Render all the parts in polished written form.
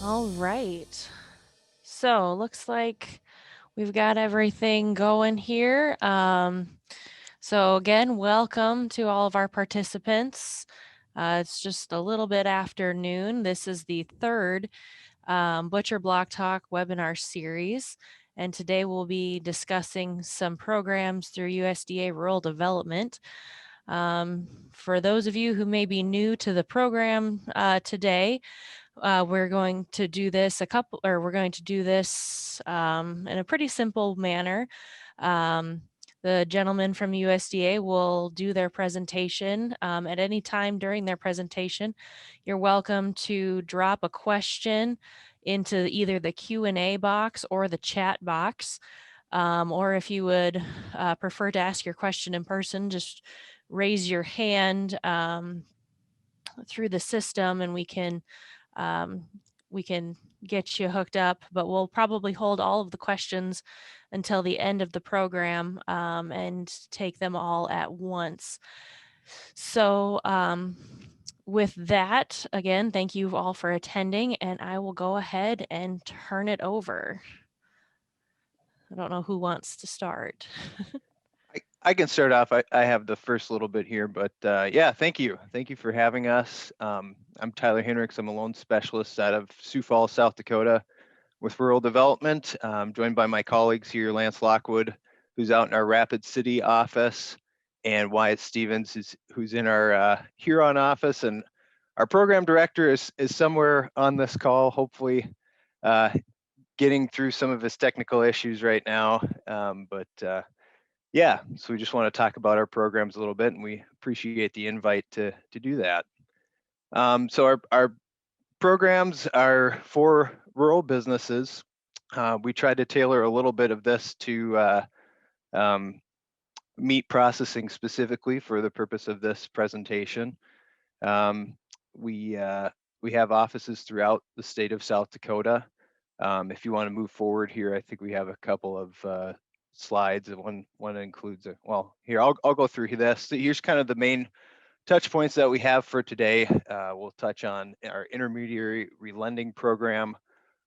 All right. So looks like we've got everything going here. So again, welcome to all of our participants. It's just a little bit after noon. This is the third Butcher Block Talk webinar series. And today we'll be discussing some programs through USDA Rural Development. For those of you who may be new to the program today, we're going to do this in a pretty simple manner. The gentleman from USDA will do their presentation. At any time during their presentation, you're welcome to drop a question into either the Q&A box or the chat box. Or if you would prefer to ask your question in person, just raise your hand through the system and um, we can get you hooked up, but we'll probably hold all of the questions until the end of the program and take them all at once. So with that, again, thank you all for attending, and I will go ahead and turn it over. I don't know who wants to start. I can start off. I have the first little bit here, but yeah, thank you. Thank you for having us. I'm Tyler Hinrichs. I'm a loan specialist out of Sioux Falls, South Dakota with Rural Development. I'm joined by my colleagues here, Lance Lockwood, who's out in our Rapid City office, and Wyatt Stevens, who's in our Huron office. And our program director is somewhere on this call, hopefully getting through some of his technical issues right now. Yeah, so we just want to talk about our programs a little bit, and we appreciate the invite to do that. So our programs are for rural businesses. We tried to tailor a little bit of this to meat processing specifically for the purpose of this presentation. Um, we have offices throughout the state of South Dakota. If you want to move forward here, I think we have a couple of slides. One includes well, here I'll go through this. So here's kind of the main touch points that we have for today. We'll touch on our intermediary relending program,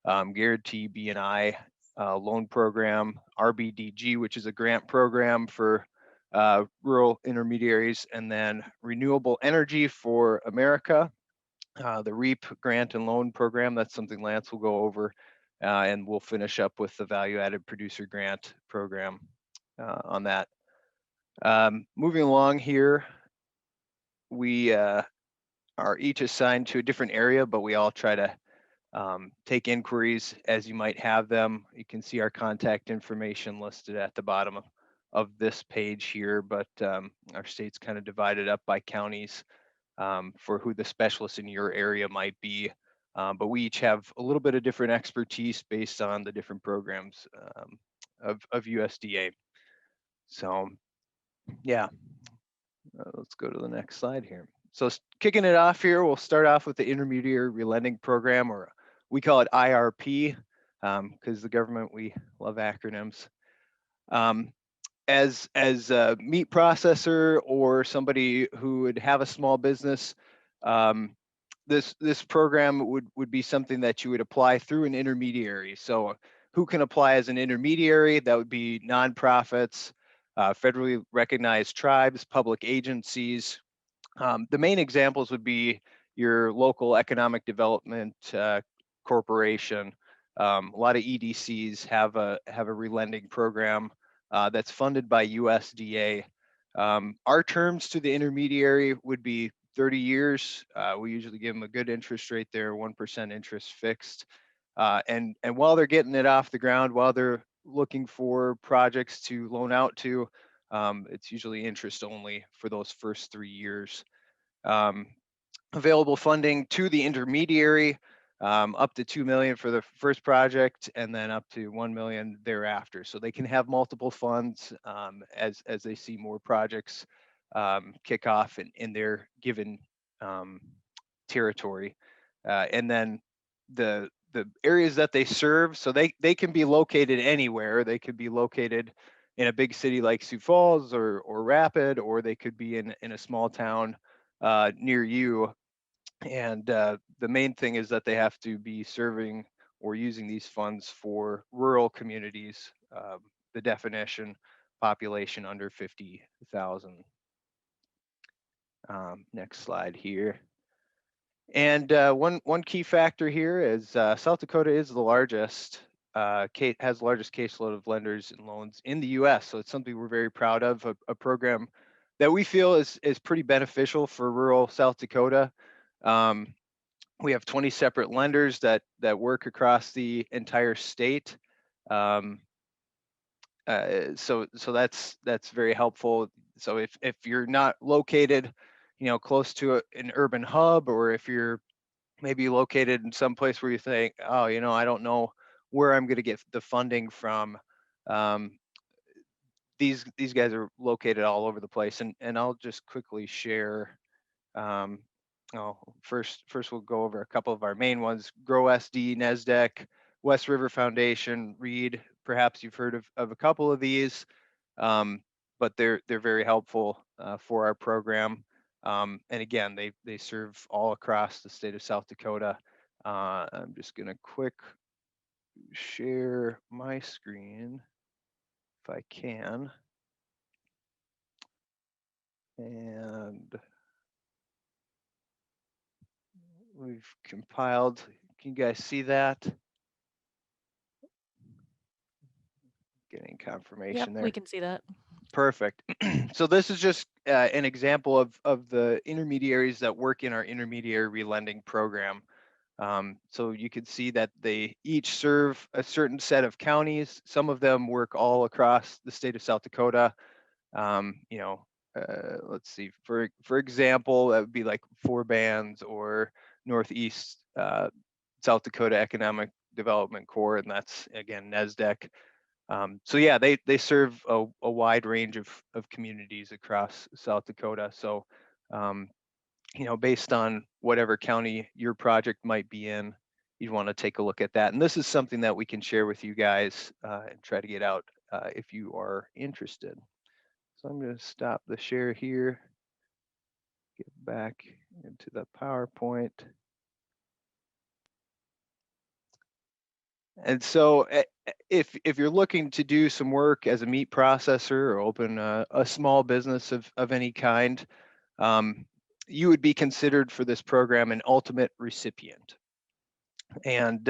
guarantee BNI loan program, RBDG, which is a grant program for rural intermediaries, and then renewable energy for America, the REAP grant and loan program. That's something Lance will go over. And we'll finish up with the value-added producer grant program on that. Moving along here, we are each assigned to a different area, but we all try to take inquiries as you might have them. You can see our contact information listed at the bottom of this page here, but our state's kind of divided up by counties for who the specialists in your area might be. But we each have a little bit of different expertise based on the different programs of USDA. So yeah, let's go to the next slide here. So kicking it off here, we'll start off with the Intermediary Relending Program, or we call it IRP, because the government, we love acronyms. As a meat processor or somebody who would have a small business, this program would be something that you would apply through an intermediary. So who can apply as an intermediary? That would be nonprofits, federally recognized tribes, public agencies. The main examples would be your local economic development corporation. A lot of EDCs have a relending program that's funded by USDA. Our terms to the intermediary would be 30 years. We usually give them a good interest rate there, 1% interest fixed. And while they're getting it off the ground, while they're looking for projects to loan out to, it's usually interest only for those first 3 years. Available funding to the intermediary, up to $2 million for the first project, and then up to $1 million thereafter. So they can have multiple funds as they see more projects kick off in their given territory. And then the areas that they serve, so they can be located anywhere. They could be located in a big city like Sioux Falls or Rapid, or they could be in a small town near you. And the main thing is that they have to be serving or using these funds for rural communities. The definition, population under 50,000. Next slide here. And one key factor here is South Dakota is the largest, has the largest caseload of lenders and loans in the U.S. So it's something we're very proud of, a program that we feel is pretty beneficial for rural South Dakota. We have 20 separate lenders that work across the entire state. So that's very helpful. So if you're not located, close to an urban hub, or if you're maybe located in some place where you think, oh, I don't know where I'm going to get the funding from. These guys are located all over the place, and I'll just quickly share. Um, first we'll go over a couple of our main ones: GrowSD, NESDEC, West River Foundation, Reed. Perhaps you've heard of a couple of these, but they're very helpful for our program. And again, they serve all across the state of South Dakota. I'm just gonna quick share my screen if I can. And we've compiled, can you guys see that? Getting confirmation Yep, there. we can see that. Perfect. So this is just an example of the intermediaries that work in our intermediary relending program. So you can see that they each serve a certain set of counties. Some of them work all across the state of South Dakota. Let's see, for example, that would be like Four Bands or Northeast South Dakota Economic Development Corps, and that's again NESDEC. So yeah, they serve a wide range of communities across South Dakota. So based on whatever county your project might be in, you'd want to take a look at that. And this is something that we can share with you guys and try to get out if you are interested. So I'm going to stop the share here, get back into the PowerPoint. And so if you're looking to do some work as a meat processor or open a small business of any kind, you would be considered for this program an ultimate recipient. And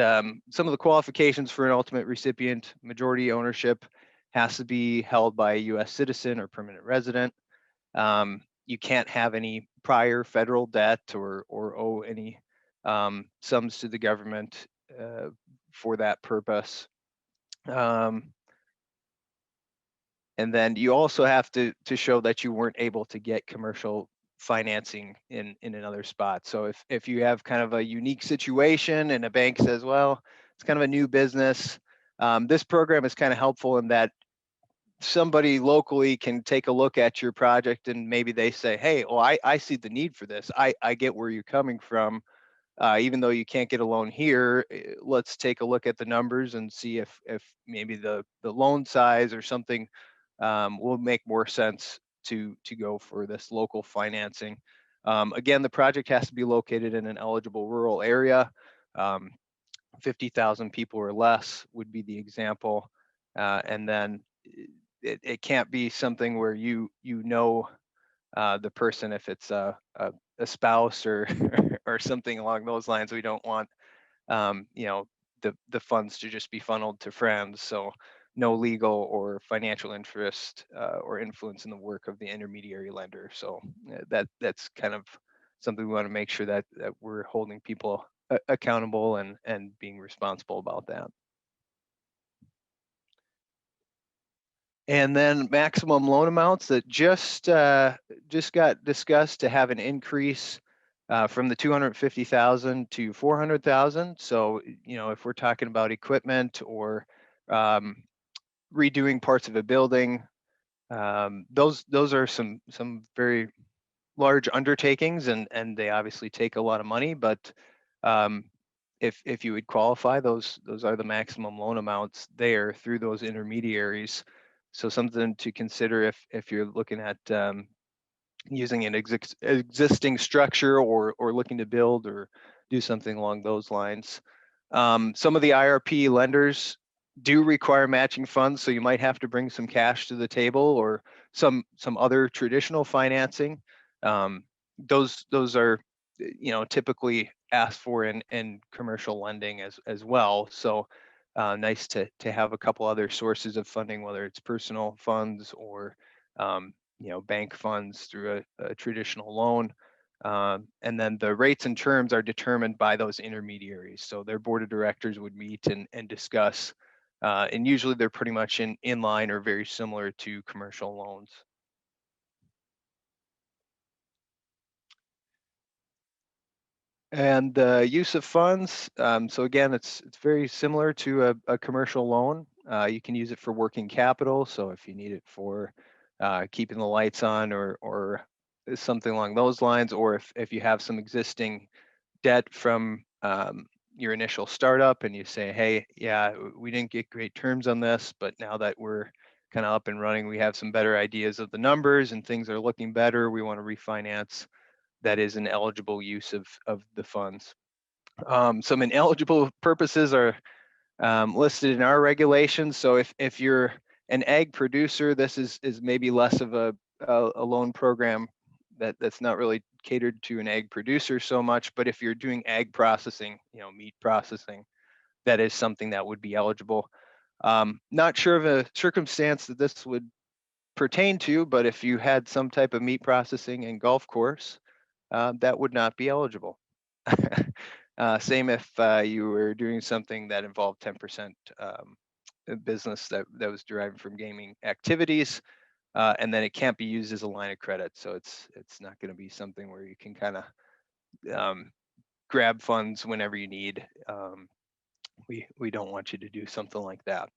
some of the qualifications for an ultimate recipient: majority ownership has to be held by a U.S. citizen or permanent resident. You can't have any prior federal debt or owe any sums to the government for that purpose. And then you also have to show that you weren't able to get commercial financing in another spot. So if you have kind of a unique situation and a bank says, well, it's kind of a new business, this program is kind of helpful in that somebody locally can take a look at your project and maybe they say, hey, well, I see the need for this. I get where you're coming from. Even though you can't get a loan here, let's take a look at the numbers and see if maybe the loan size or something will make more sense to go for this local financing. Again, the project has to be located in an eligible rural area. 50,000 people or less would be the example. And then it can't be something where the person, if it's a spouse or or something along those lines. We don't want the funds to just be funneled to friends. So no legal or financial interest or influence in the work of the intermediary lender. So that's kind of something we want to make sure that we're holding people accountable and being responsible about that. And then maximum loan amounts that just got discussed to have an increase from the 250,000 to 400,000. So if we're talking about equipment or redoing parts of a building, those are some very large undertakings, and they obviously take a lot of money. But if you would qualify, those are the maximum loan amounts there through those intermediaries. So something to consider if you're looking at using an existing structure or looking to build or do something along those lines. Some of the IRP lenders do require matching funds, so you might have to bring some cash to the table or some other traditional financing. Those are typically asked for in commercial lending as well. So nice to have a couple other sources of funding, whether it's personal funds or bank funds through a traditional loan. And then the rates and terms are determined by those intermediaries. So their board of directors would meet and discuss, and usually they're pretty much in line or very similar to commercial loans. And the use of funds, so again, it's very similar to a commercial loan. You can use it for working capital. So if you need it for keeping the lights on or something along those lines, or if you have some existing debt from your initial startup and you say, hey, yeah, we didn't get great terms on this, but now that we're kind of up and running, we have some better ideas of the numbers and things are looking better. We want to refinance. That is an eligible use of the funds. Some ineligible purposes are listed in our regulations. So if you're an ag producer, this is maybe less of a loan program that's not really catered to an ag producer so much. But if you're doing ag processing, meat processing, that is something that would be eligible. Not sure of a circumstance that this would pertain to, but if you had some type of meat processing and golf course, that would not be eligible. Same if you were doing something that involved 10% business that was derived from gaming activities, and then it can't be used as a line of credit. So it's not going to be something where you can kind of grab funds whenever you need. We don't want you to do something like that.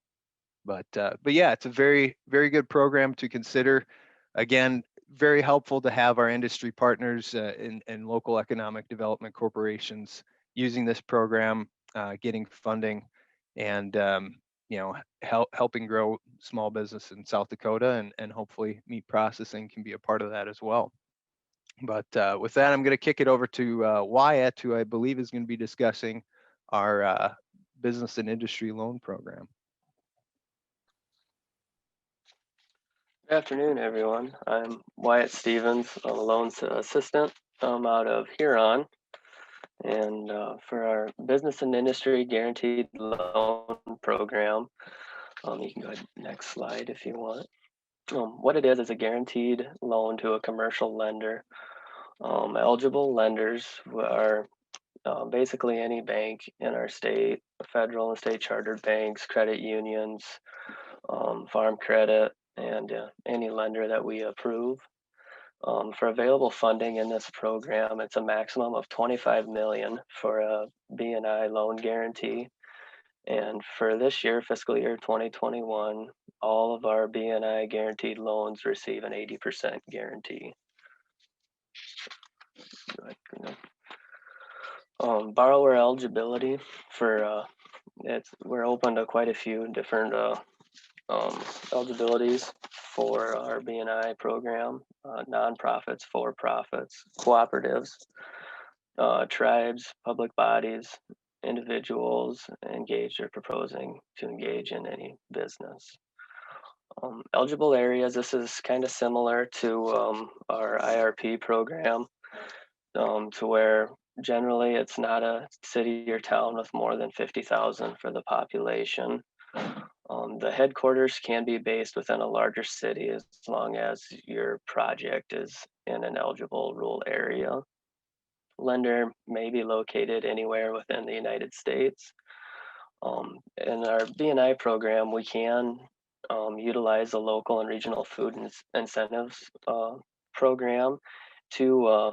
But yeah, it's a very, very good program to consider. Again, very helpful to have our industry partners and local economic development corporations using this program, getting funding, and helping grow small business in South Dakota, and hopefully meat processing can be a part of that as well. But with that, I'm going to kick it over to Wyatt, who I believe is going to be discussing our business and industry loan program. Good afternoon, everyone. I'm Wyatt Stevens. I'm a loans assistant. I'm out of Huron. And for our business and industry guaranteed loan program, you can go ahead next slide if you want. What it is a guaranteed loan to a commercial lender. Eligible lenders are basically any bank in our state, federal and state chartered banks, credit unions, farm credit, and any lender that we approve. For available funding in this program, it's a maximum of $25 million for a B&I loan guarantee. And for this year, fiscal year 2021, all of our B&I guaranteed loans receive an 80% guarantee. Borrower eligibility for we're open to quite a few different eligibilities for our B&I program, nonprofits, for-profits, cooperatives, tribes, public bodies, individuals engaged or proposing to engage in any business. Eligible areas, this is kind of similar to our IRP program, to where generally it's not a city or town with more than 50,000 for the population. The headquarters can be based within a larger city as long as your project is in an eligible rural area. Lender may be located anywhere within the United States. In our B&I program, we can utilize the local and regional food incentives program to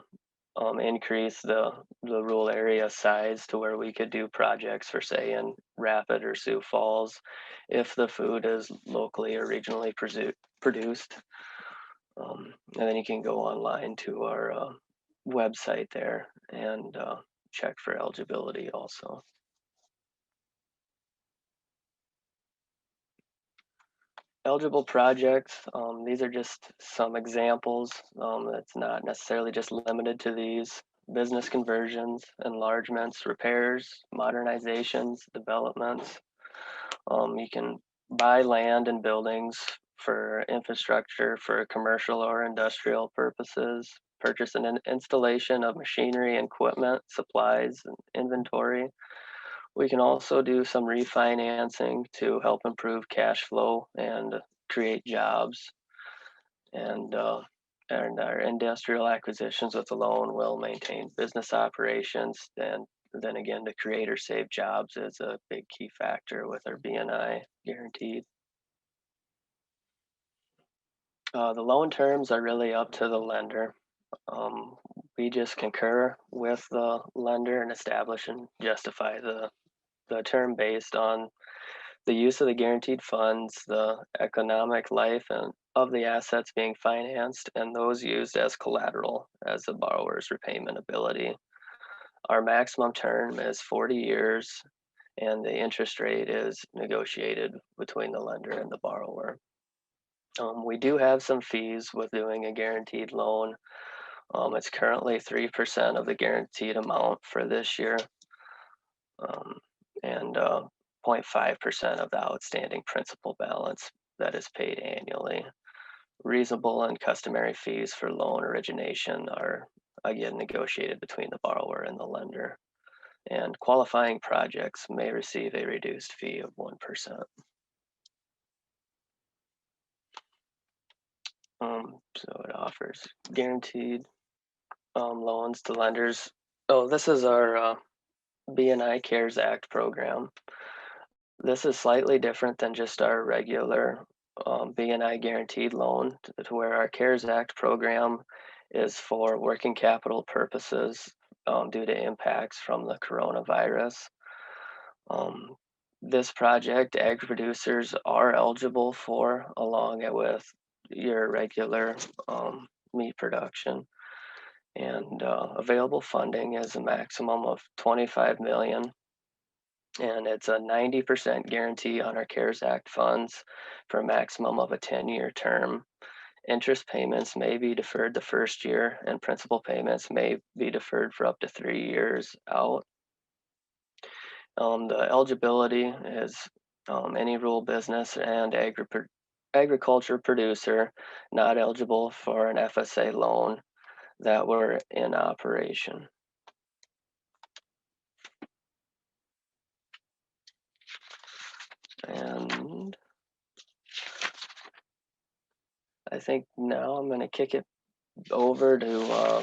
increase the rural area size to where we could do projects for, say, in Rapid or Sioux Falls, if the food is locally or regionally produced. And then you can go online to our website there and check for eligibility also. Eligible projects, these are just some examples. It's not necessarily just limited to these. business conversions, enlargements, repairs, modernizations, developments. You can buy land and buildings for infrastructure for commercial or industrial purposes, purchase an installation of machinery and equipment, supplies, and inventory. We can also do some refinancing to help improve cash flow and create jobs. And our industrial acquisitions with a loan will maintain business operations. And then again, to create or save jobs is a big key factor with our BNI guaranteed. The loan terms are really up to the lender. We just concur with the lender and establish and justify the term based on the use of the guaranteed funds, the economic life and of the assets being financed, and those used as collateral as the borrower's repayment ability. Our maximum term is 40 years, and the interest rate is negotiated between the lender and the borrower. We do have some fees with doing a guaranteed loan. It's currently 3% of the guaranteed amount for this year, and 0.5% of the outstanding principal balance that is paid annually. Reasonable and customary fees for loan origination are again negotiated between the borrower and the lender. And qualifying projects may receive a reduced fee of 1%. So it offers guaranteed loans to lenders. Oh, this is our BNI CARES Act program. This is slightly different than just our regular BNI guaranteed loan, to where our CARES Act program is for working capital purposes due to impacts from the coronavirus. This project, ag producers are eligible for, along with your regular meat production. And available funding is a maximum of 25 million. And it's a 90% guarantee on our CARES Act funds for a maximum of a 10-year term. Interest payments may be deferred the first year, and principal payments may be deferred for up to 3 years out. The eligibility is any rural business and agriculture producer not eligible for an FSA loan that were in operation. And I think now I'm going to kick it over to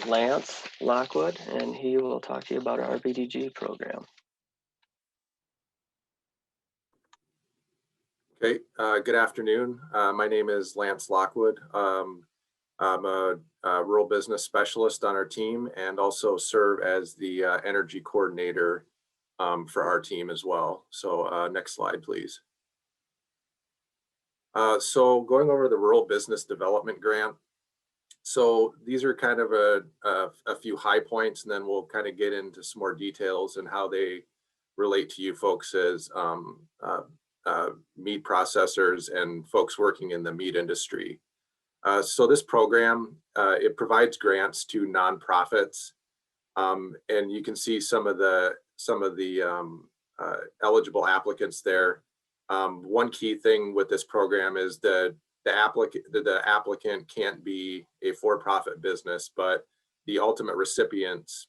Lance Lockwood, and he will talk to you about our VAPG program. Okay, good afternoon. My name is Lance Lockwood. I'm a rural business specialist on our team and also serve as the energy coordinator for our team as well. So next slide, please. So going over the Rural Business Development Grant. So these are kind of a few high points, and then we'll kind of get into some more details and how they relate to you folks as meat processors and folks working in the meat industry. So this program, it provides grants to nonprofits, and you can see some of the eligible applicants there. One key thing with this program is the applicant can't be a for-profit business, but the ultimate recipients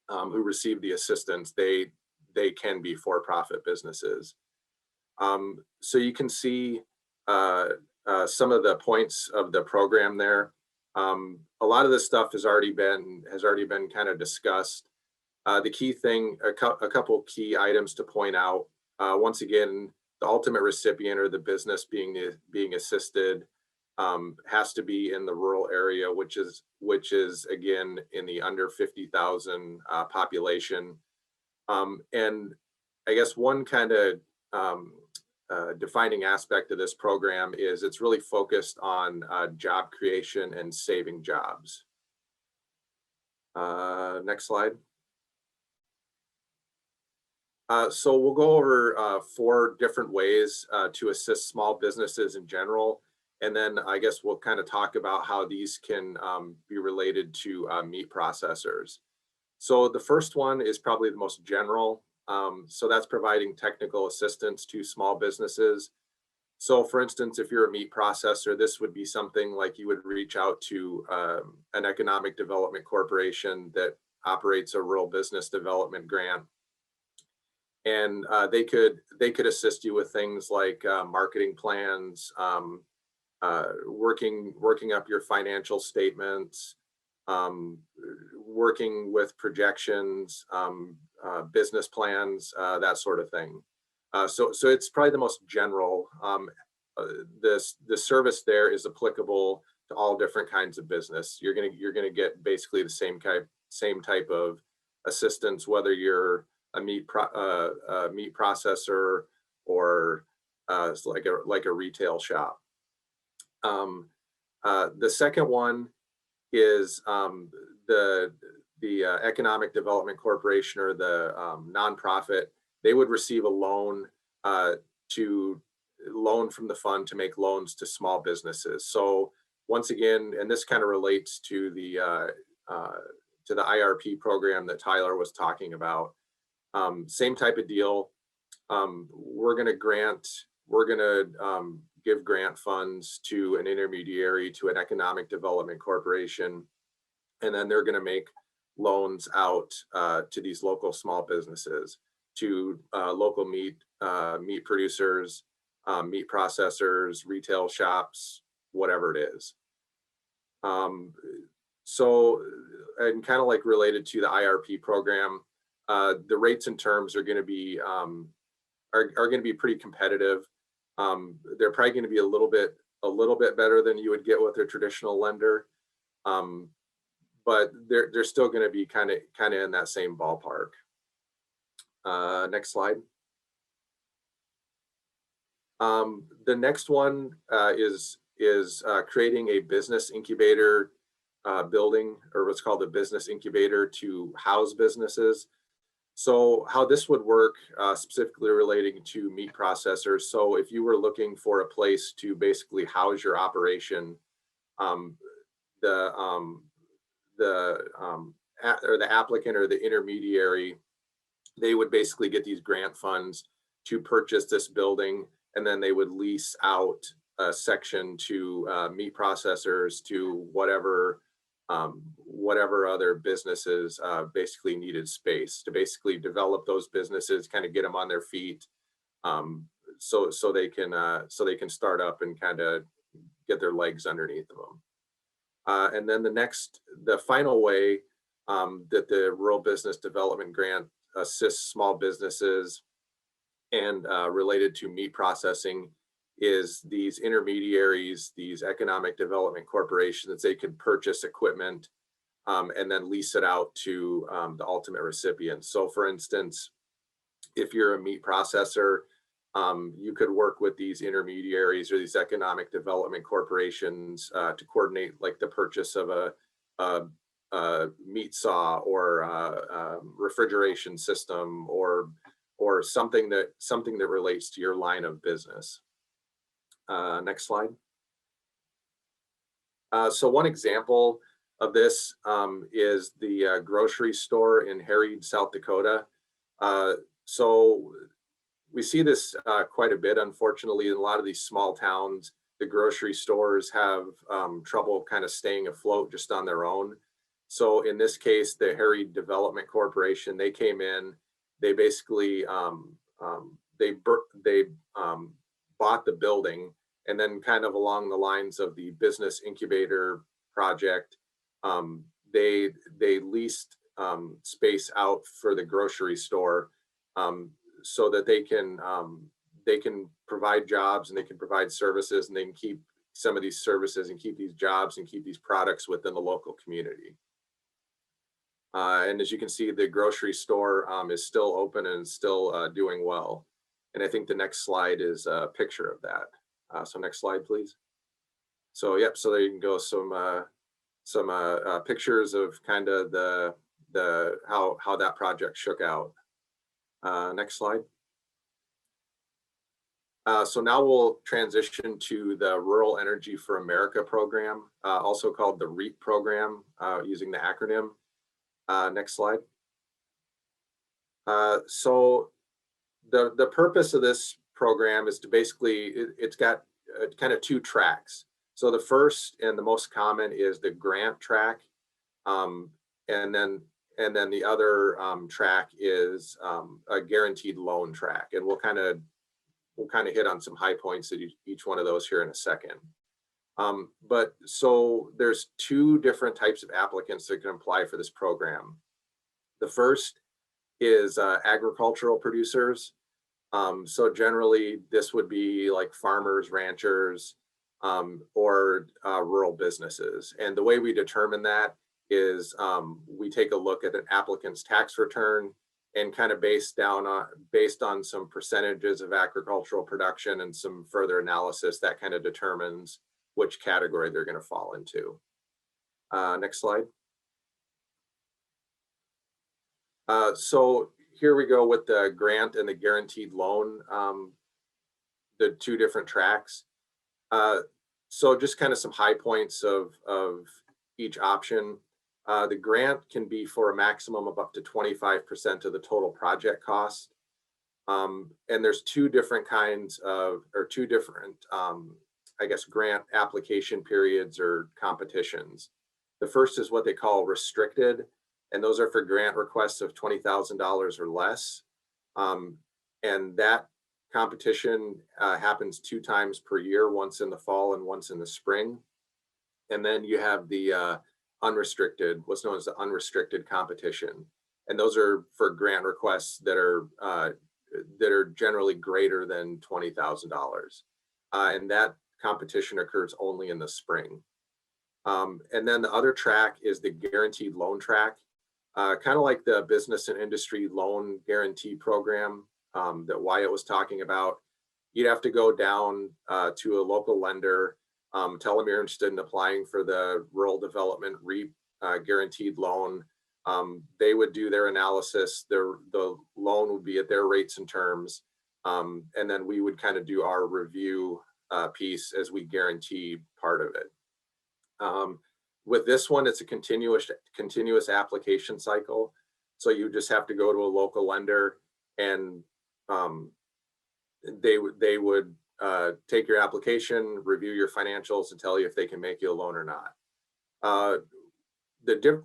who receive the assistance, they can be for-profit businesses. So you can see some of the points of the program there. A lot of this stuff has already been kind of discussed. The key thing, a couple key items to point out. Once again, the ultimate recipient or the business being assisted has to be in the rural area, which is again in the under 50,000 population. And I guess one kind of defining aspect of this program is it's really focused on job creation and saving jobs. Next slide. So we'll go over 4 different ways to assist small businesses in general. And then I guess we'll kind of talk about how these can be related to meat processors. So the first one is probably the most general. So that's providing technical assistance to small businesses. So for instance, if you're a meat processor, this would be something like you would reach out to an economic development corporation that operates a rural business development grant. And they could assist you with things like marketing plans, working up your financial statements, working with projections, business plans, that sort of thing. So it's probably the most general. The service there is applicable to all different kinds of business. You're gonna get basically the same type of assistance, whether you're a meat processor or like a retail shop. The second one is the Economic Development Corporation or the nonprofit. They would receive a loan loan from the fund to make loans to small businesses. So once again, and this kind of relates to the IRP program that Tyler was talking about. Same type of deal. We're going to give grant funds to an intermediary, to an economic development corporation, and then they're going to make loans out to these local small businesses, to local meat producers, meat processors, retail shops, whatever it is. So, and kind of like related to the IRP program, the rates and terms are going to be pretty competitive. They're probably going to be a little bit better than you would get with a traditional lender, but they're still going to be kind of in that same ballpark. Next slide. The next one is creating a business incubator building, or what's called a business incubator, to house businesses. So how this would work, specifically relating to meat processors. So if you were looking for a place to basically house your operation, the applicant or the intermediary, they would basically get these grant funds to purchase this building, and then they would lease out a section to meat processors, to whatever other businesses basically needed space to basically develop those businesses, kind of get them on their feet, so they can start up and kind of get their legs underneath them. And then the final way that the Rural Business Development Grant assists small businesses and related to meat processing is these intermediaries, these economic development corporations. They could purchase equipment and then lease it out to the ultimate recipient. So for instance, if you're a meat processor, you could work with these intermediaries or these economic development corporations to coordinate like the purchase of a meat saw or a refrigeration system or something that relates to your line of business. Next slide. So one example of this is the grocery store in Harried, South Dakota. So we see this quite a bit, unfortunately, in a lot of these small towns. The grocery stores have trouble kind of staying afloat just on their own. So in this case, the Harried Development Corporation, they came in, they basically bought the building, and then kind of along the lines of the business incubator project, they leased space out for the grocery store, so that they can provide jobs and they can provide services, and they can keep some of these services and keep these jobs and keep these products within the local community. And as you can see, the grocery store is still open and still doing well. And I think the next slide is a picture of that. So next slide, please. So yep, so there you can go, some pictures of kind of how that project shook out. Next slide. So now we'll transition to the Rural Energy for America program, also called the REAP program, using the acronym. Next slide. So the purpose of this program is to basically, it's got kind of two tracks. So the first and the most common is the grant track. And then the other track is a guaranteed loan track. And we'll kind of hit on some high points at each one of those here in a second. But so there's two different types of applicants that can apply for this program. The first is agricultural producers. So generally this would be like farmers, ranchers, or rural businesses. And the way we determine that is we take a look at an applicant's tax return and kind of based on some percentages of agricultural production and some further analysis that kind of determines which category they're going to fall into. Next slide. So here we go with the grant and the guaranteed loan, the two different tracks. So just kind of some high points of each option. The grant can be for a maximum of up to 25% of the total project cost. And there's two different kinds of, or two different, I guess, grant application periods or competitions. The first is what they call restricted, and those are for grant requests of $20,000 or less. And that competition happens 2 times per year, once in the fall and once in the spring. And then you have the unrestricted, what's known as the unrestricted competition. And those are for grant requests that are generally greater than $20,000. And that competition occurs only in the spring. And then the other track is the guaranteed loan track, kind of like the business and industry loan guarantee program that Wyatt was talking about. You'd have to go down to a local lender, tell them you're interested in applying for the rural development REAP guaranteed loan. They would do their analysis. The loan would be at their rates and terms. And then we would kind of do our review piece as we guarantee part of it. With this one, it's a continuous application cycle. So you just have to go to a local lender, and they would take your application, review your financials, and tell you if they can make you a loan or not.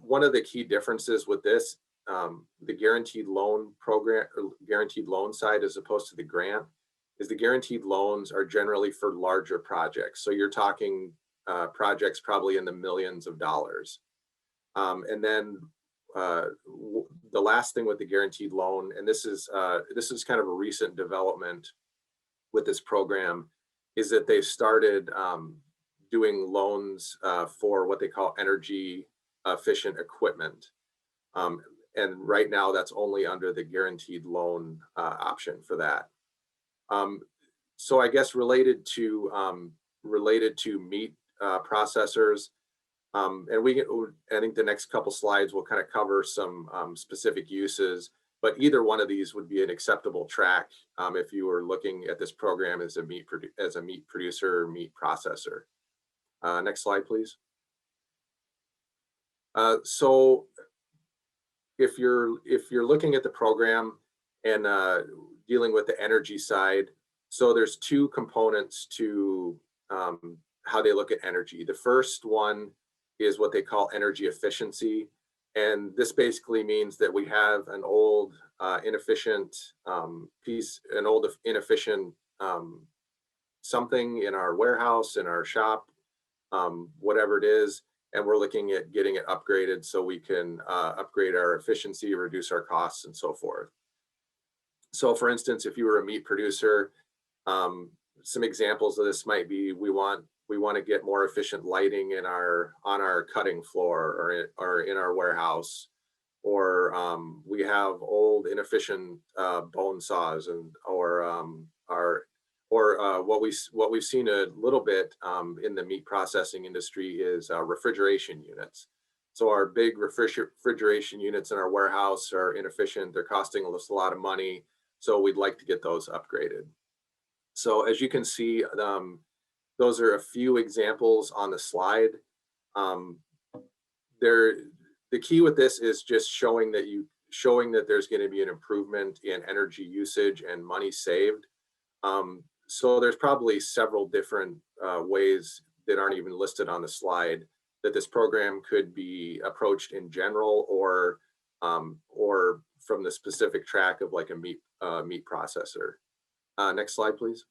One of the key differences with this, the guaranteed loan program, or guaranteed loan side, as opposed to the grant, is the guaranteed loans are generally for larger projects. So you're talking projects probably in the millions of dollars. And then the last thing with the guaranteed loan, and this is kind of a recent development with this program, is that they've started doing loans for what they call energy efficient equipment. And right now that's only under the guaranteed loan option for that. So I guess related to meat processors, and I think the next couple slides will kind of cover some specific uses, but either one of these would be an acceptable track if you were looking at this program as a meat producer or meat processor. Next slide, please. So if you're looking at the program and dealing with the energy side, so there's two components to how they look at energy. The first one is what they call energy efficiency. And this basically means that we have an old inefficient something in our warehouse, in our shop, whatever it is, and we're looking at getting it upgraded so we can upgrade our efficiency, reduce our costs, and so forth. So for instance, if you were a meat producer, some examples of this might be we want to get more efficient lighting on our cutting floor or in our warehouse, or we have old inefficient bone saws, and what we've seen a little bit in the meat processing industry is refrigeration units. So our big refrigeration units in our warehouse are inefficient. They're costing us a lot of money. So we'd like to get those upgraded. So as you can see, those are a few examples on the slide. The key with this is just showing that showing that there's going to be an improvement in energy usage and money saved. So there's probably several different ways that aren't even listed on the slide that this program could be approached in general, or from the specific track of like a meat processor. Next slide, please.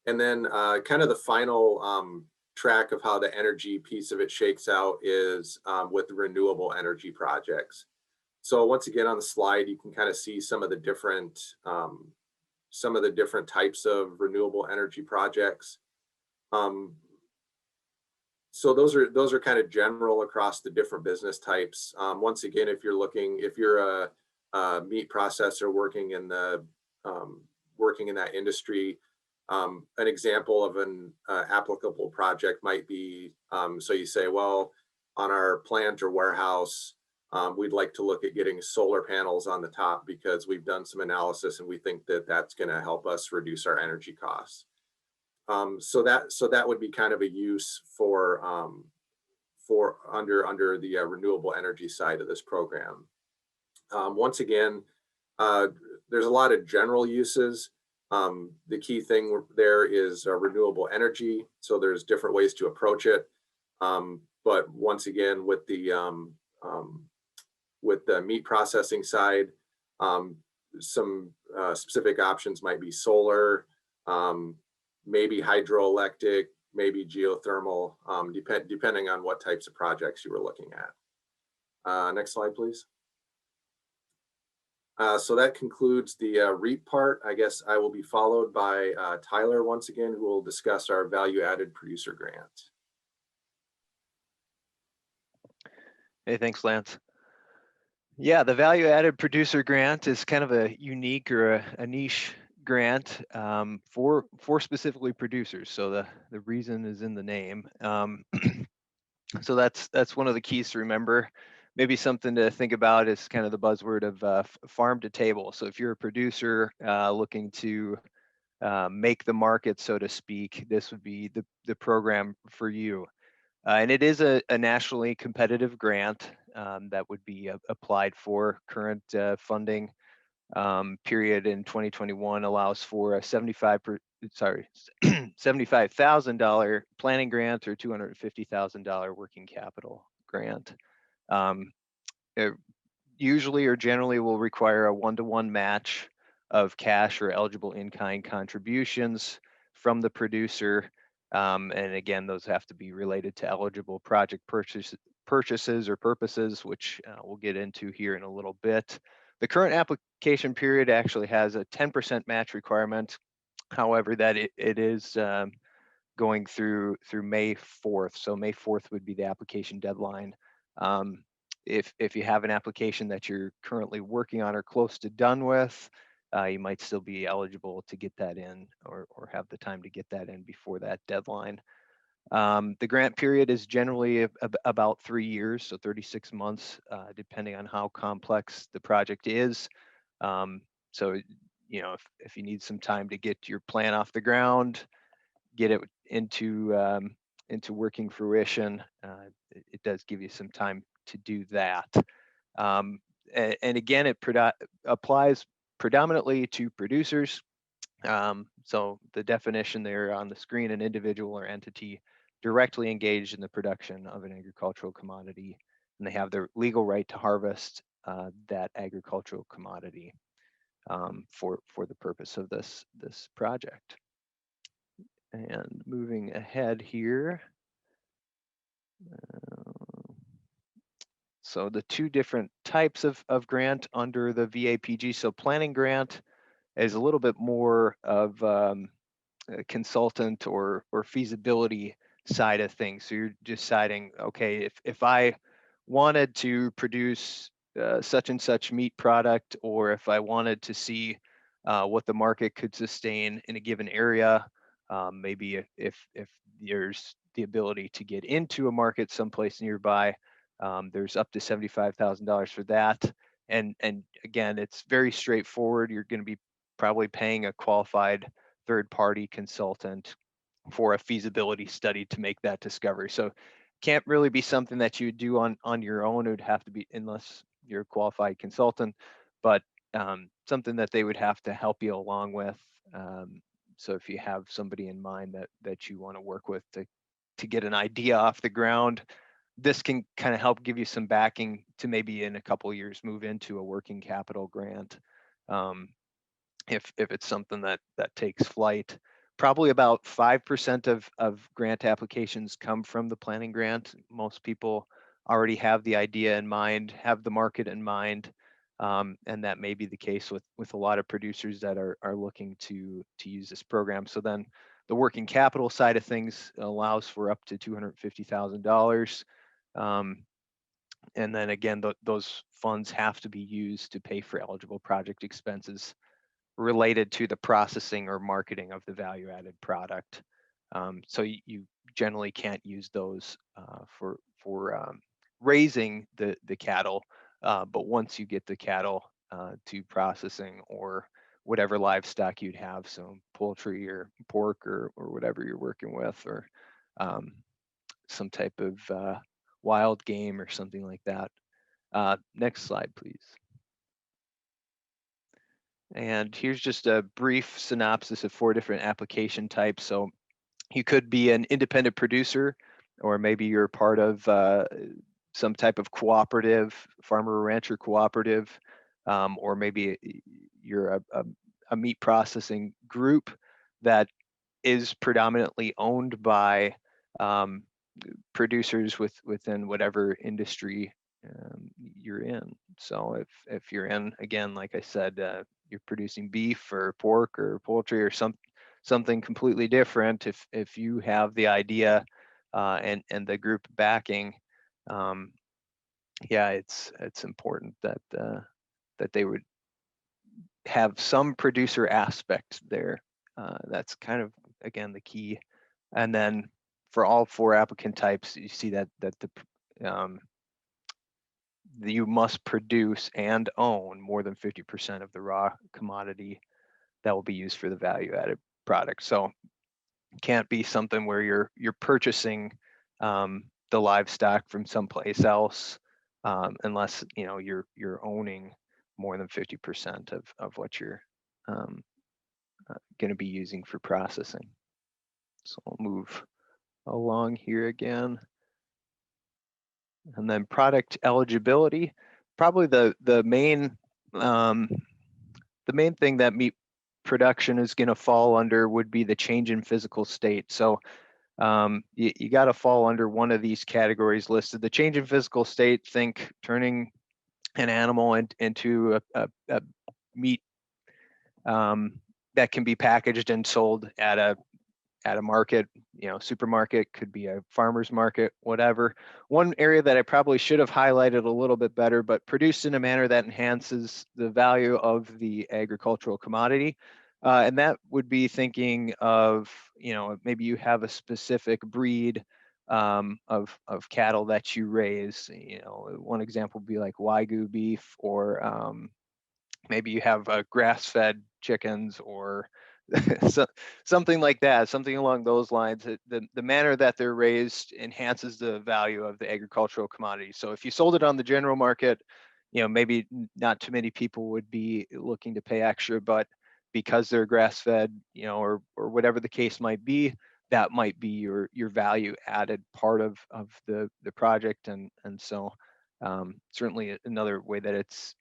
And then kind of the final track of how the energy piece of it shakes out is with the renewable energy projects. So once again, on the slide, you can kind of see some of the different types of renewable energy projects. So those are kind of general across the different business types. Once again, if you're a meat processor working in that industry, an example of an applicable project might be, so you say, well, on our plant or warehouse, we'd like to look at getting solar panels on the top because we've done some analysis and we think that that's going to help us reduce our energy costs. So that would be kind of a use for under the renewable energy side of this program. Once again, there's a lot of general uses. The key thing there is renewable energy. So there's different ways to approach it. But once again, with the meat processing side, some specific options might be solar, maybe hydroelectric, maybe geothermal, depending on what types of projects you were looking at. Next slide, please. So that concludes the REAP part. I guess I will be followed by Tyler once again, who will discuss our value-added producer grant. Hey, thanks, Lance. Yeah, the value-added producer grant is kind of a unique or a niche grant for specifically producers. So the reason is in the name. So that's one of the keys to remember. Maybe something to think about is kind of the buzzword of farm to table. So if you're a producer looking to make the market, so to speak, this would be the program for you. And it is a nationally competitive grant that would be applied for. Current funding period in 2021 allows for a $75,000 planning grant or $250,000 working capital grant. It usually or generally will require a 1-to-1 match of cash or eligible in-kind contributions from the producer. And again, those have to be related to eligible project purchases or purposes, which we'll get into here in a little bit. The current application period actually has a 10% match requirement. However, that it is going through May 4th. So May 4th would be the application deadline. If you have an application that you're currently working on or close to done with, you might still be eligible to get that in or have the time to get that in before that deadline. The grant period is generally about 3 years, so 36 months, depending on how complex the project is. So, you know, if you need some time to get your plan off the ground, get it into working fruition, it does give you some time to do that. And again, it applies predominantly to producers. So the definition there on the screen, an individual or entity directly engaged in the production of an agricultural commodity, and they have the legal right to harvest that agricultural commodity for the purpose of this project. And moving ahead here. So the two different types of grant under the VAPG. So planning grant is a little bit more of a consultant or feasibility side of things. So you're deciding, okay, if I wanted to produce such and such meat product, or if I wanted to see what the market could sustain in a given area, maybe if there's the ability to get into a market someplace nearby, there's up to $75,000 for that. And again, it's very straightforward. You're going to be probably paying a qualified third-party consultant for a feasibility study to make that discovery. So can't really be something that you do on your own. It would have to be, unless you're a qualified consultant, but something that they would have to help you along with. So if you have somebody in mind that you want to work with to get an idea off the ground, this can kind of help give you some backing to maybe in a couple of years move into a working capital grant. If it's something that takes flight. Probably about 5% of grant applications come from the planning grant. Most people already have the idea in mind, have the market in mind, and that may be the case with a lot of producers that are looking to use this program. So then the working capital side of things allows for up to $250,000. And then again, those funds have to be used to pay for eligible project expenses related to the processing or marketing of the value-added product. So you generally can't use those for raising the cattle, but once you get the cattle to processing or whatever livestock you'd have, so poultry or pork or whatever you're working with, or some type of wild game or something like that. Next slide, please. And here's just a brief synopsis of 4 different application types. So you could be an independent producer, or maybe you're part of some type of cooperative, farmer or rancher cooperative, or maybe you're a meat processing group that is predominantly owned by producers within whatever industry you're in. So if you're in, again, like I said, you're producing beef or pork or poultry or something completely different, if you have the idea and the group backing, yeah, it's important that that they would have some producer aspect there. That's kind of, again, the key. And then for all 4 applicant types, you see that you must produce and own more than 50% of the raw commodity that will be used for the value-added product. So it can't be something where you're purchasing the livestock from someplace else, unless you're owning more than 50% of what you're going to be using for processing. So I'll move along here again. And then product eligibility, probably the main thing that meat production is going to fall under would be the change in physical state. So you got to fall under one of these categories listed. The change in physical state, think turning an animal into a meat that can be packaged and sold at a market, supermarket, could be a farmer's market, whatever. One area that I probably should have highlighted a little bit better, but produced in a manner that enhances the value of the agricultural commodity. And that would be thinking of, maybe you have a specific breed of cattle that you raise. One example would be like Wagyu beef, or maybe you have grass-fed chickens, or something like that, something along those lines. The manner that they're raised enhances the value of the agricultural commodity. So if you sold it on the general market, maybe not too many people would be looking to pay extra, but because they're grass-fed, or whatever the case might be, that might be your value added part of the project. And so certainly another way that it's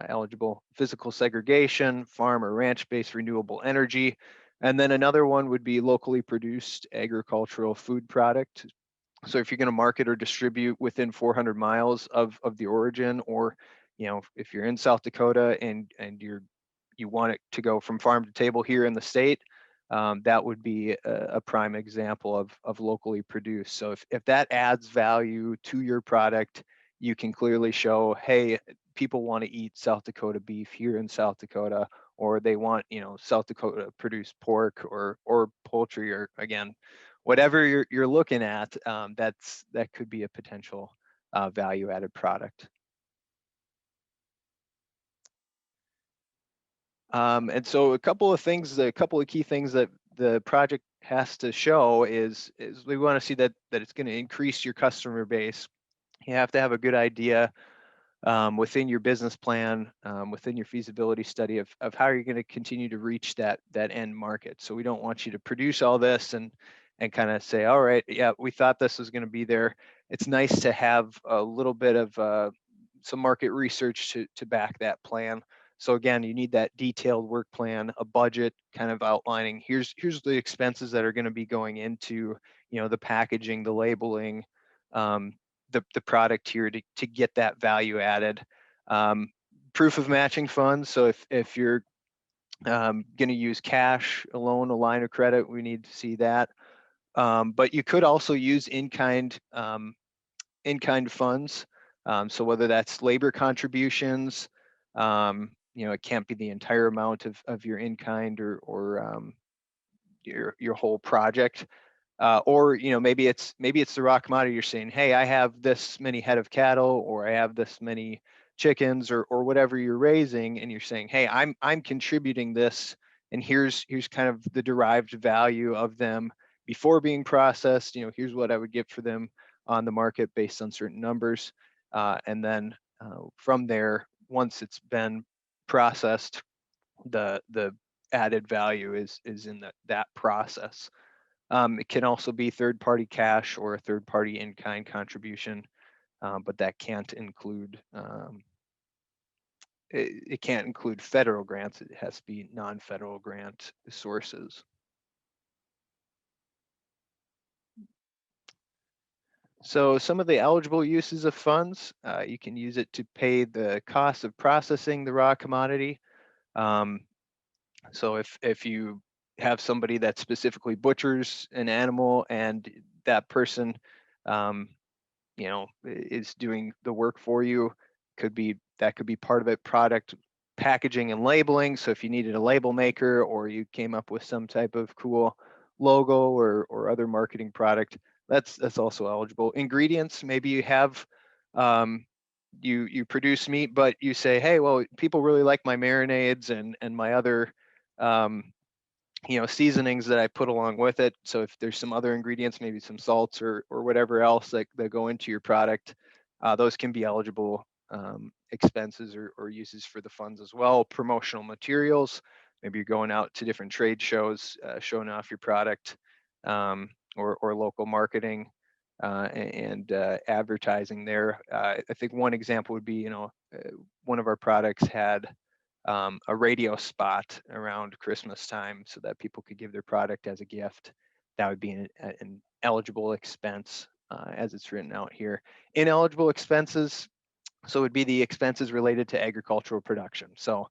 eligible: physical segregation, farm or ranch-based renewable energy. And then another one would be locally produced agricultural food product. So if you're going to market or distribute within 400 miles of the origin, or if you're in South Dakota and you want it to go from farm to table here in the state, that would be a prime example of locally produced. So if that adds value to your product, you can clearly show, hey, people want to eat South Dakota beef here in South Dakota, or they want, South Dakota produced pork or poultry, or again, whatever you're looking at, that could be a potential value added product. And so a couple of key things that the project has to show is we want to see that it's going to increase your customer base. You have to have a good idea within your business plan, within your feasibility study of how you're going to continue to reach that end market. So we don't want you to produce all this and kind of say, all right, yeah, we thought this was going to be there. It's nice to have a little bit of some market research to back that plan. So again, you need that detailed work plan, a budget kind of outlining, here's the expenses that are going to be going into, the packaging, the labeling, the product here to get that value added. Proof of matching funds. So if you're going to use cash, a loan, a line of credit, we need to see that. But you could also use in-kind funds. So whether that's labor contributions, it can't be the entire amount of your in-kind or your whole project. Or maybe it's the raw commodity. You're saying, hey, I have this many head of cattle, or I have this many chickens, or whatever you're raising, and you're saying, hey, I'm contributing this, and here's kind of the derived value of them before being processed. Here's what I would get for them on the market based on certain numbers, and then from there, once it's been processed, the added value is in that process. It can also be third-party cash or a third-party in-kind contribution, but that can't include it can't include federal grants. It has to be non-federal grant sources. So some of the eligible uses of funds, you can use it to pay the cost of processing the raw commodity. So if you have somebody that specifically butchers an animal and that person is doing the work for you, that could be part of it. Product packaging and labeling. So if you needed a label maker, or you came up with some type of cool logo or other marketing product, that's also eligible. Ingredients, maybe you have you produce meat, but you say, hey, well, people really like my marinades and my other seasonings that I put along with it. So if there's some other ingredients, maybe some salts or whatever else that go into your product, those can be eligible expenses or uses for the funds as well. Promotional materials, maybe you're going out to different trade shows, showing off your product, or local marketing and advertising there. I think one example would be, one of our products had a radio spot around Christmas time so that people could give their product as a gift. That would be an eligible expense as it's written out here. Ineligible expenses, so it would be the expenses related to agricultural production. So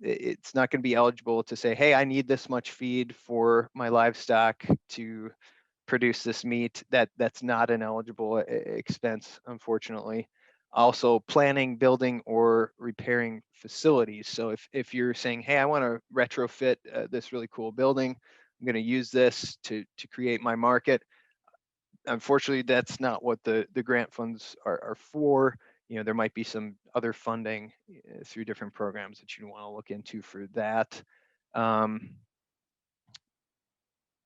it's not going to be eligible to say, hey, I need this much feed for my livestock to produce this meat. That's not an eligible expense, unfortunately. Also, planning, building, or repairing facilities. So if you're saying, hey, I want to retrofit this really cool building, I'm going to use this to create my market. Unfortunately, that's not what the grant funds are for. There might be some other funding through different programs that you want to look into for that.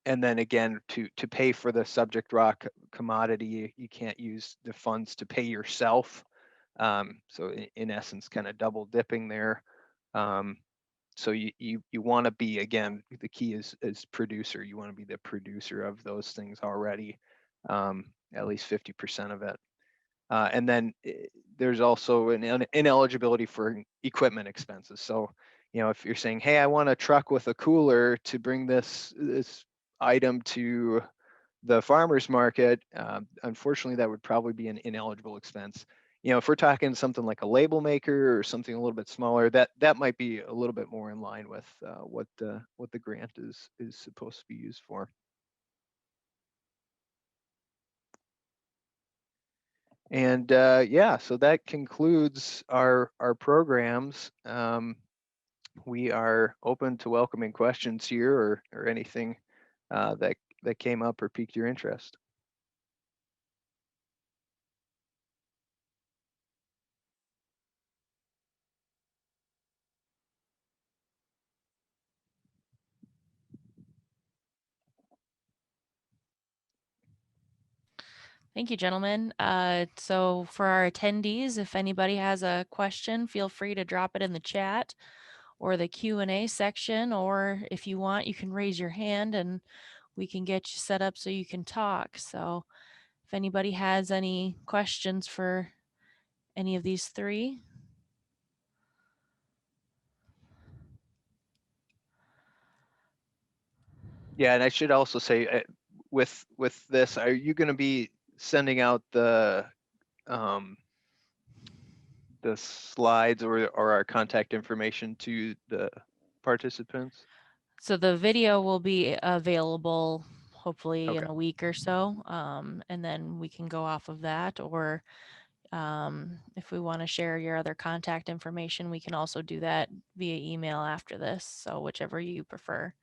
And then again, to pay for the subject raw commodity, you can't use the funds to pay yourself. So in essence, kind of double dipping there. So you want to be, again, the key is producer. You want to be the producer of those things already, at least 50% of it. And then there's also an ineligibility for equipment expenses. So, if you're saying, hey, I want a truck with a cooler to bring this item to the farmer's market, unfortunately, that would probably be an ineligible expense. If we're talking something like a label maker or something a little bit smaller, that might be a little bit more in line with what the grant is supposed to be used for. And yeah, so that concludes our programs. We are open to welcoming questions here or anything that came up or piqued your interest. Thank you, gentlemen. So for our attendees, if anybody has a question, feel free to drop it in the chat or the Q&A section, or if you want, you can raise your hand and we can get you set up so you can talk. So if anybody has any questions for any of these three. Yeah, and I should also say, with this, are you going to be sending out the slides or our contact information to the participants? So the video will be available hopefully in Okay. a week or so, and then we can go off of that, or if we want to share your other contact information, we can also do that via email after this. So whichever you prefer.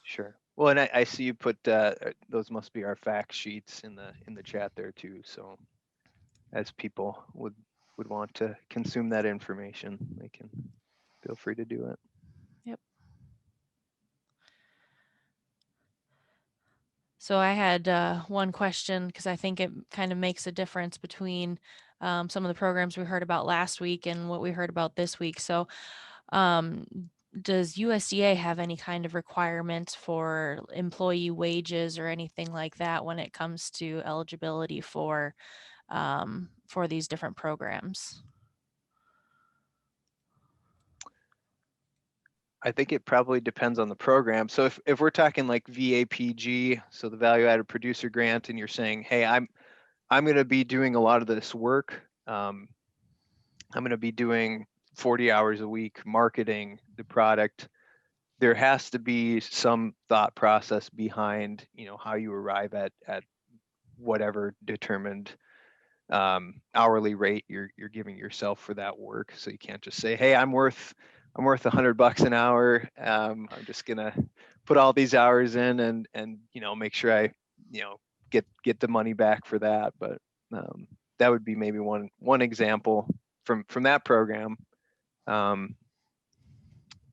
Sure. Well, and I see you put those must be our fact sheets in the chat there too. So as people would want to consume that information, they can feel free to do it. Yep. So I had one question, because I think it kind of makes a difference between some of the programs we heard about last week and what we heard about this week. So does USDA have any kind of requirements for employee wages or anything like that when it comes to eligibility for these different programs? I think it probably depends on the program. So if we're talking like VAPG, so the value added producer grant, and you're saying, hey, I'm going to be doing a lot of this work. I'm going to be doing 40 hours a week marketing the product. There has to be some thought process behind, how you arrive at whatever determined hourly rate you're giving yourself for that work. So you can't just say, hey, I'm worth $100 an hour. I'm just gonna put all these hours in and make sure I get the money back for that. But that would be maybe one example from that program.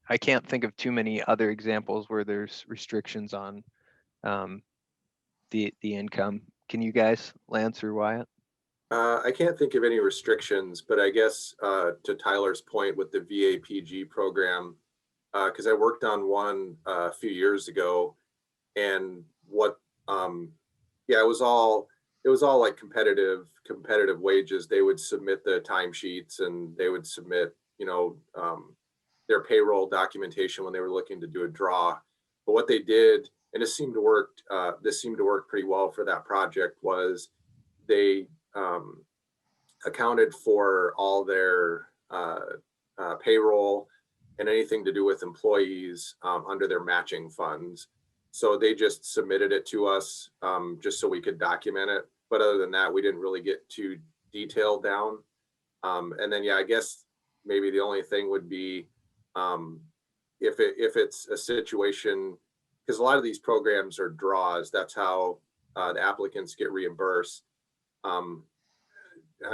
I can't think of too many other examples where there's restrictions on the income. Can you guys, Lance or Wyatt? I can't think of any restrictions, but I guess to Tyler's point with the VAPG program, because I worked on one a few years ago, and yeah, it was all like competitive wages. They would submit the timesheets and they would submit, their payroll documentation when they were looking to do a draw. But what they did, and this seemed to work pretty well for that project, was they accounted for all their payroll and anything to do with employees under their matching funds. So they just submitted it to us just so we could document it. But other than that, we didn't really get too detailed down. And then, yeah, I guess maybe the only thing would be if it's a situation, because a lot of these programs are draws. That's how the applicants get reimbursed. I'm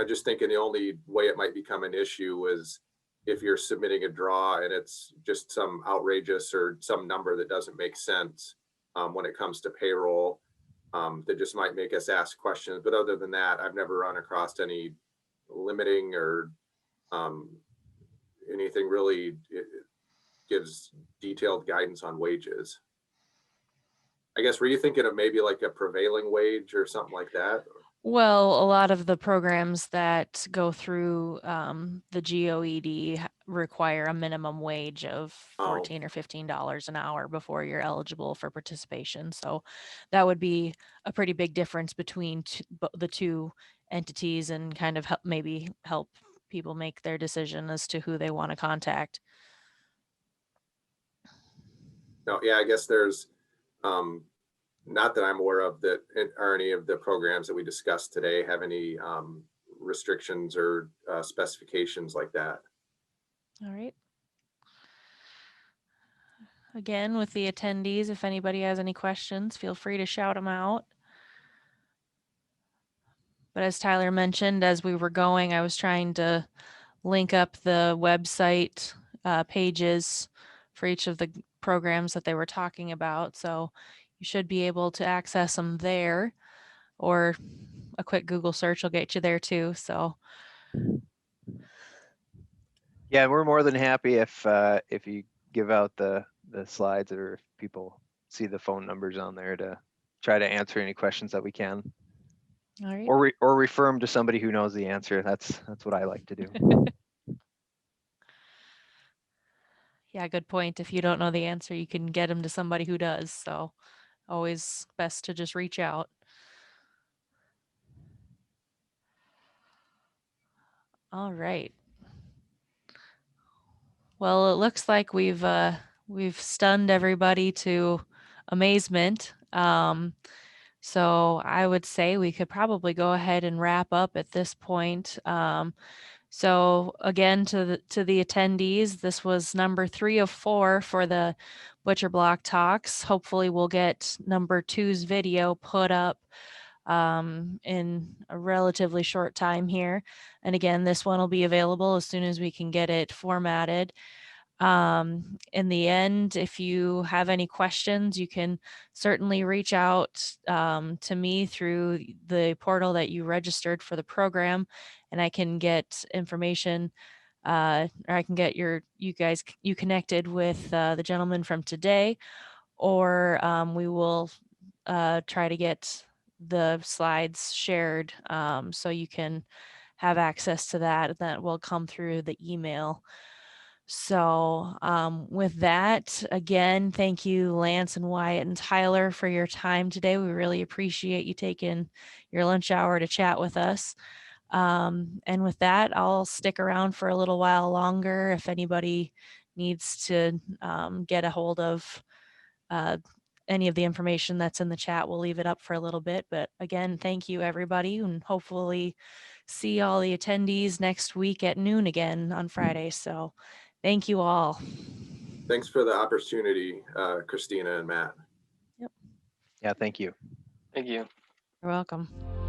just thinking the only way it might become an issue is if you're submitting a draw and it's just some outrageous or some number that doesn't make sense when it comes to payroll. That just might make us ask questions. But other than that, I've never run across any limiting or anything really gives detailed guidance on wages. I guess, were you thinking of maybe like a prevailing wage or something like that? Well, a lot of the programs that go through the GOED require a minimum wage of $14 or $15 an hour before you're eligible for participation. So that would be a pretty big difference between the two entities, and kind of maybe help people make their decision as to who they want to contact. No, yeah, I guess there's not that I'm aware of that, or any of the programs that we discussed today have any restrictions or specifications like that. All right. Again, with the attendees, if anybody has any questions, feel free to shout them out. But as Tyler mentioned, as we were going, I was trying to link up the website pages for each of the programs that they were talking about. So you should be able to access them there. Or a quick Google search will get you there too. So Yeah, we're more than happy if you give out the slides, or if people see the phone numbers on there, to try to answer any questions that we can, all right. or refer them to somebody who knows the answer. That's what I like to do. Yeah, good point. If you don't know the answer, you can get them to somebody who does. So always best to just reach out. All right. Well, it looks like we've stunned everybody to amazement. So I would say we could probably go ahead and wrap up at this point. So again, to the attendees, this was number 3 of 4 for the Butcher Block Talks. Hopefully we'll get number 2's video put up in a relatively short time here. And again, this one will be available as soon as we can get it formatted. In the end, if you have any questions, you can certainly reach out to me through the portal that you registered for the program, and I can get information, or I can get you connected with the gentleman from today, or we will try to get the slides shared so you can have access to that. That will come through the email. So with that, again, thank you, Lance and Wyatt and Tyler, for your time today. We really appreciate you taking your lunch hour to chat with us. And with that, I'll stick around for a little while longer if anybody needs to get a hold of any of the information that's in the chat. We'll leave it up for a little bit. But again, thank you, everybody, and hopefully see all the attendees next week at noon again on Friday. So thank you all. Thanks for the opportunity, Christina and Matt. Yep. Yeah, thank you. Thank you. You're welcome.